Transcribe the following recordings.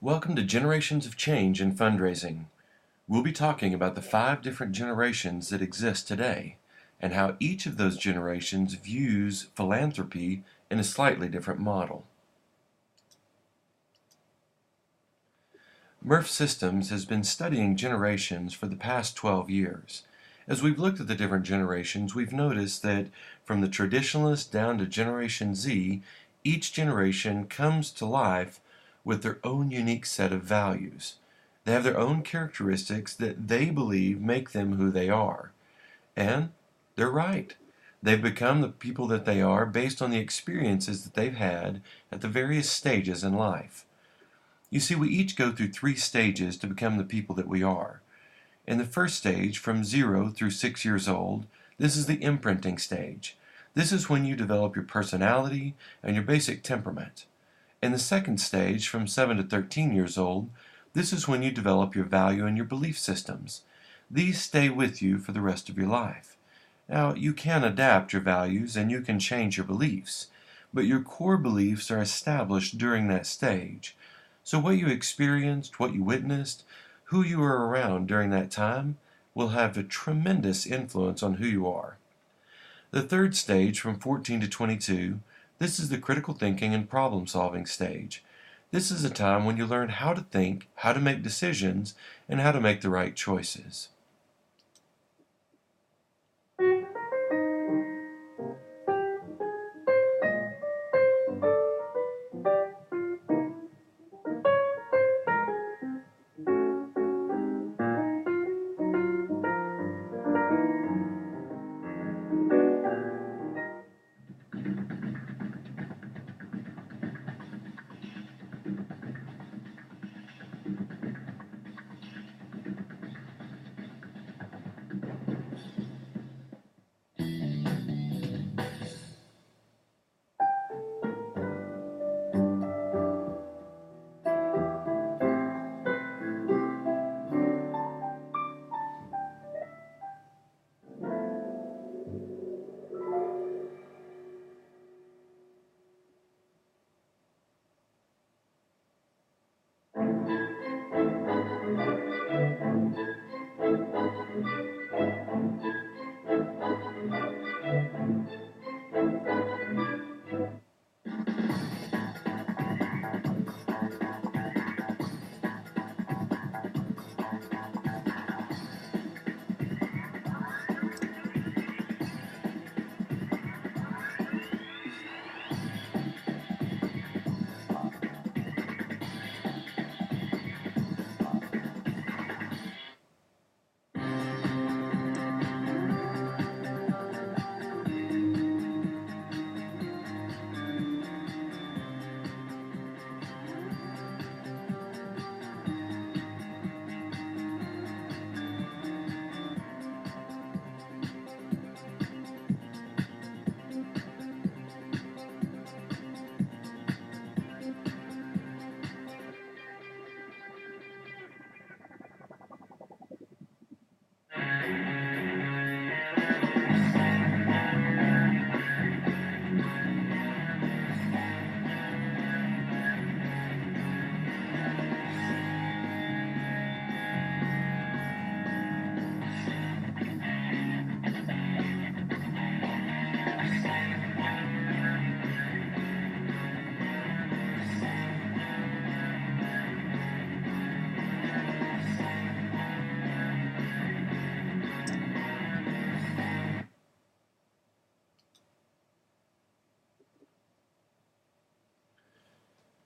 Welcome to Generations of Change in Fundraising. We'll be talking about the 5 different generations that exist today and how each of those generations views philanthropy in a slightly different model. Murph Systems has been studying generations for the past 12 years. As we've looked at the different generations, we've noticed that from the traditionalists down to Generation Z, each generation comes to life with their own unique set of values. They have their own characteristics that they believe make them who they are. And they're right. They've become the people that they are based on the experiences that they've had at the various stages in life. You see, we each go through 3 stages to become the people that we are. In the first stage, from 0 through 6 years old, this is the imprinting stage. This is when you develop your personality and your basic temperament. In the second stage, from 7 to 13 years old, this is when you develop your value and your belief systems. These stay with you for the rest of your life. Now, you can adapt your values and you can change your beliefs, but your core beliefs are established during that stage. So what you experienced, what you witnessed, who you were around during that time will have a tremendous influence on who you are. The third stage, from 14 to 22, this is the critical thinking and problem solving stage. This is a time when you learn how to think, how to make decisions, and how to make the right choices.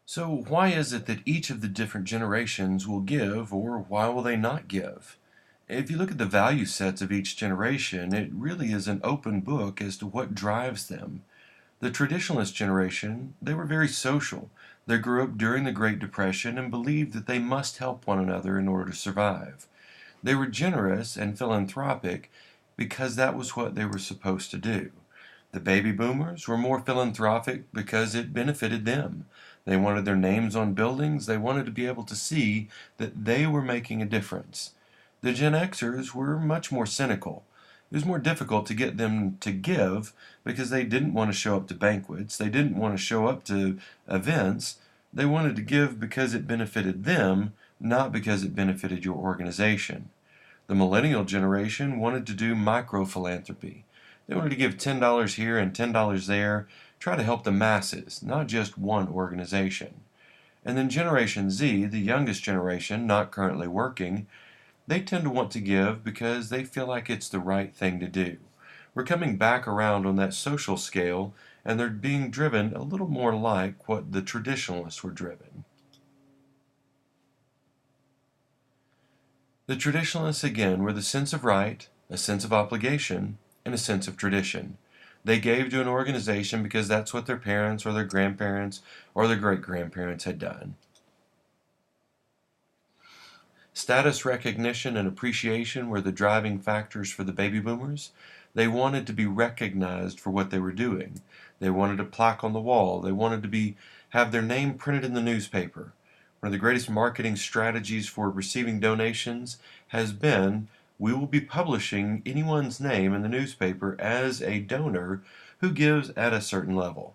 So why is it that each of the different generations will give, or why will they not give? If you look at the value sets of each generation, it really is an open book as to what drives them. The traditionalist generation, they were very social. They grew up during the Great Depression and believed that they must help one another in order to survive. They were generous and philanthropic because that was what they were supposed to do. The baby boomers were more philanthropic because it benefited them. They wanted their names on buildings. They wanted to be able to see that they were making a difference. The Gen Xers were much more cynical. It was more difficult to get them to give because they didn't want to show up to banquets. They didn't want to show up to events. They wanted to give because it benefited them, not because it benefited your organization. The millennial generation wanted to do micro-philanthropy. They wanted to give $10 here and $10 there, try to help the masses, not just one organization. And then Generation Z, the youngest generation, not currently working, they tend to want to give because they feel like it's the right thing to do. We're coming back around on that social scale, and they're being driven a little more like what the traditionalists were driven. The traditionalists, again, were the sense of right, a sense of obligation, and a sense of tradition. They gave to an organization because that's what their parents or their grandparents or their great-grandparents had done. Status recognition and appreciation were the driving factors for the baby boomers. They wanted to be recognized for what they were doing. They wanted a plaque on the wall. They wanted to have their name printed in the newspaper. One of the greatest marketing strategies for receiving donations has been, we will be publishing anyone's name in the newspaper as a donor who gives at a certain level.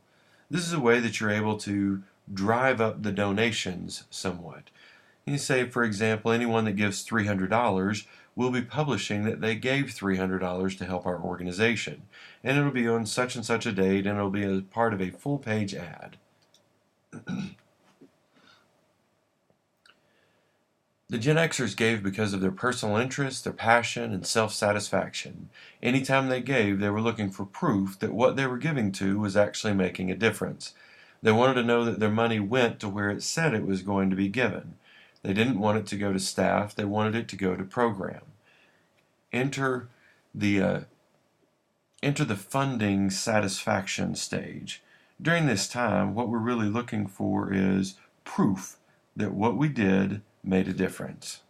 This is a way that you're able to drive up the donations somewhat. You say, for example, anyone that gives $300 will be publishing that they gave $300 to help our organization. And it'll be on such and such a date, and it'll be a part of a full-page ad. The Gen Xers gave because of their personal interest, their passion, and self-satisfaction. Anytime they gave, they were looking for proof that what they were giving to was actually making a difference. They wanted to know that their money went to where it said it was going to be given. They didn't want it to go to staff, they wanted it to go to program. Enter the funding satisfaction stage. During this time, what we're really looking for is proof that what we did made a difference.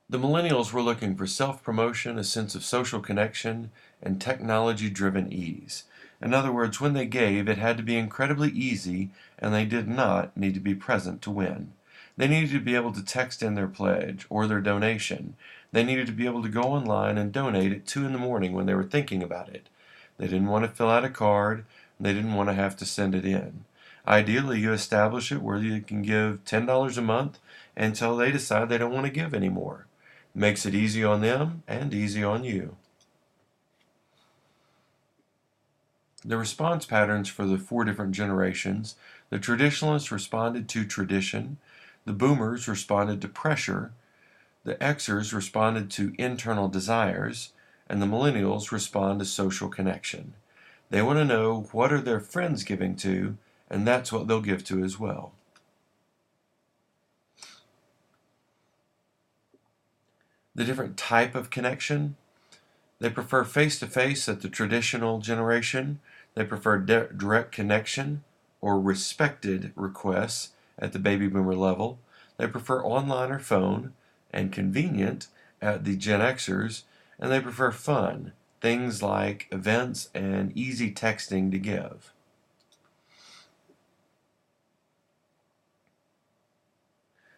The millennials were looking for self-promotion, a sense of social connection, and technology-driven ease. In other words, when they gave, it had to be incredibly easy, and they did not need to be present to win. They needed to be able to text in their pledge or their donation. They needed to be able to go online and donate at 2 in the morning when they were thinking about it. They didn't want to fill out a card. They didn't want to have to send it in. Ideally, you establish it where you can give $10 a month until they decide they don't want to give anymore. It makes it easy on them and easy on you. The response patterns for the 4 different generations: the traditionalists responded to tradition, the boomers responded to pressure, the Xers responded to internal desires, and the millennials respond to social connection. They want to know what are their friends giving to, and that's what they'll give to as well. The different type of connection: they prefer face-to-face at the traditional generation. They prefer direct connection or respected requests at the baby boomer level. They prefer online or phone and convenient at the Gen Xers, and they prefer fun, things like events and easy texting to give.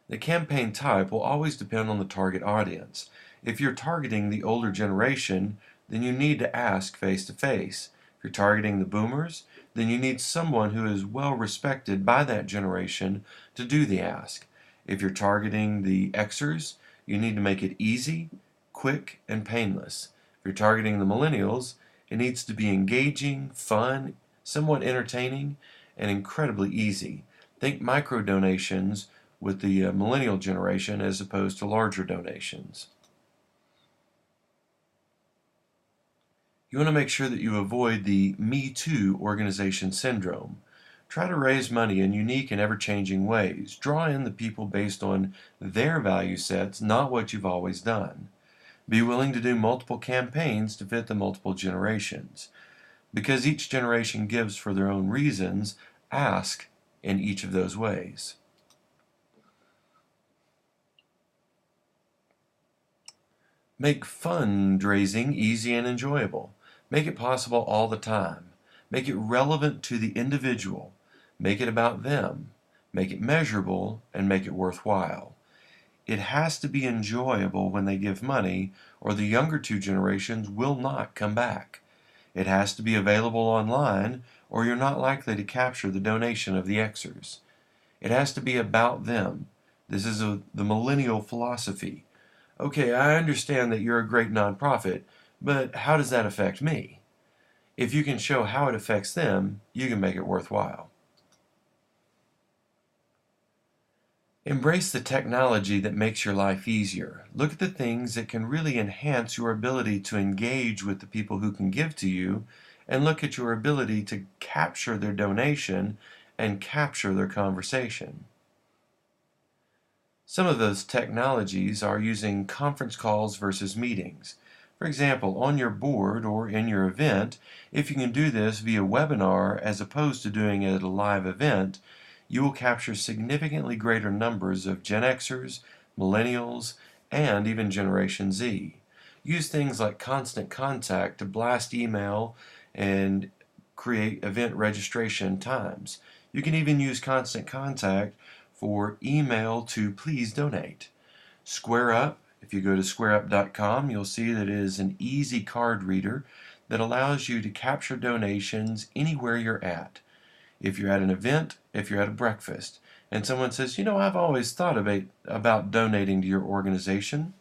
The campaign type will always depend on the target audience. If you're targeting the older generation, then you need to ask face-to-face. If you're targeting the boomers, then you need someone who is well respected by that generation to do the ask. If you're targeting the Xers, you need to make it easy, quick, and painless. If you're targeting the millennials, it needs to be engaging, fun, somewhat entertaining, and incredibly easy. Think micro donations with the millennial generation as opposed to larger donations. You want to make sure that you avoid the Me Too organization syndrome. Try to raise money in unique and ever-changing ways. Draw in the people based on their value sets, not what you've always done. Be willing to do multiple campaigns to fit the multiple generations. Because each generation gives for their own reasons, ask in each of those ways. Make fundraising easy and enjoyable. Make it possible all the time. Make it relevant to the individual. Make it about them. Make it measurable and make it worthwhile. It has to be enjoyable when they give money, or the younger 2 generations will not come back. It has to be available online, or you're not likely to capture the donation of the Xers. It has to be about them. This is the millennial philosophy. Okay, I understand that you're a great nonprofit, but how does that affect me? If you can show how it affects them, you can make it worthwhile. Embrace the technology that makes your life easier. Look at the things that can really enhance your ability to engage with the people who can give to you, and look at your ability to capture their donation and capture their conversation. Some of those technologies are using conference calls versus meetings. For example, on your board or in your event, if you can do this via webinar as opposed to doing it at a live event, you will capture significantly greater numbers of Gen Xers, Millennials, and even Generation Z. Use things like Constant Contact to blast email and create event registration times. You can even use Constant Contact for email to please donate. SquareUp, if you go to squareup.com, you'll see that it is an easy card reader that allows you to capture donations anywhere you're at. If you're at an event, if you're at a breakfast, and someone says, you know, I've always thought about donating to your organization,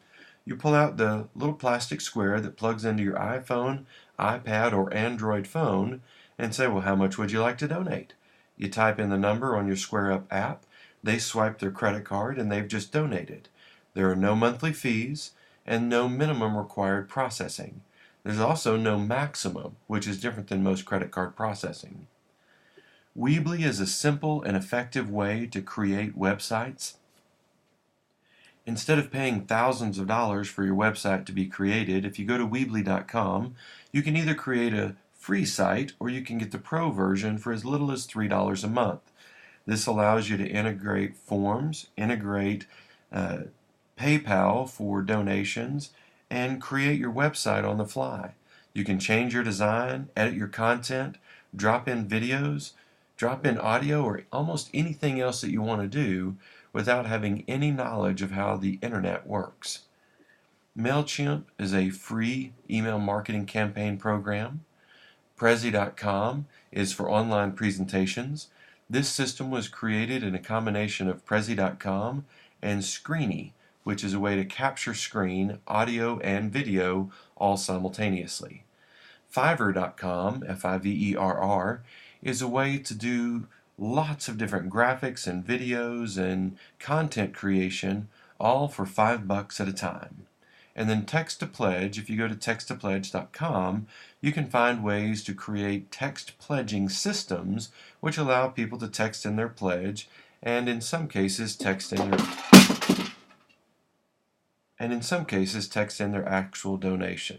you pull out the little plastic square that plugs into your iPhone, iPad, or Android phone and say, well, how much would you like to donate? You type in the number on your SquareUp app, they swipe their credit card, and they've just donated. There are no monthly fees and no minimum required processing. There's also no maximum, which is different than most credit card processing. Weebly is a simple and effective way to create websites. Instead of paying thousands of dollars for your website to be created, if you go to Weebly.com, you can either create a free site or you can get the pro version for as little as $3 a month. This allows you to integrate forms, integrate PayPal for donations, and create your website on the fly. You can change your design, edit your content, drop in videos, drop in audio, or almost anything else that you want to do without having any knowledge of how the internet works. MailChimp is a free email marketing campaign program. Prezi.com is for online presentations. This system was created in a combination of Prezi.com and Screeny, which is a way to capture screen, audio, and video all simultaneously. Fiverr.com, Fiverr, is a way to do lots of different graphics and videos and content creation, all for $5 at a time. And then Text to Pledge, if you go to texttopledge.com, you can find ways to create text pledging systems which allow people to text in their pledge and in some cases text in their actual donation.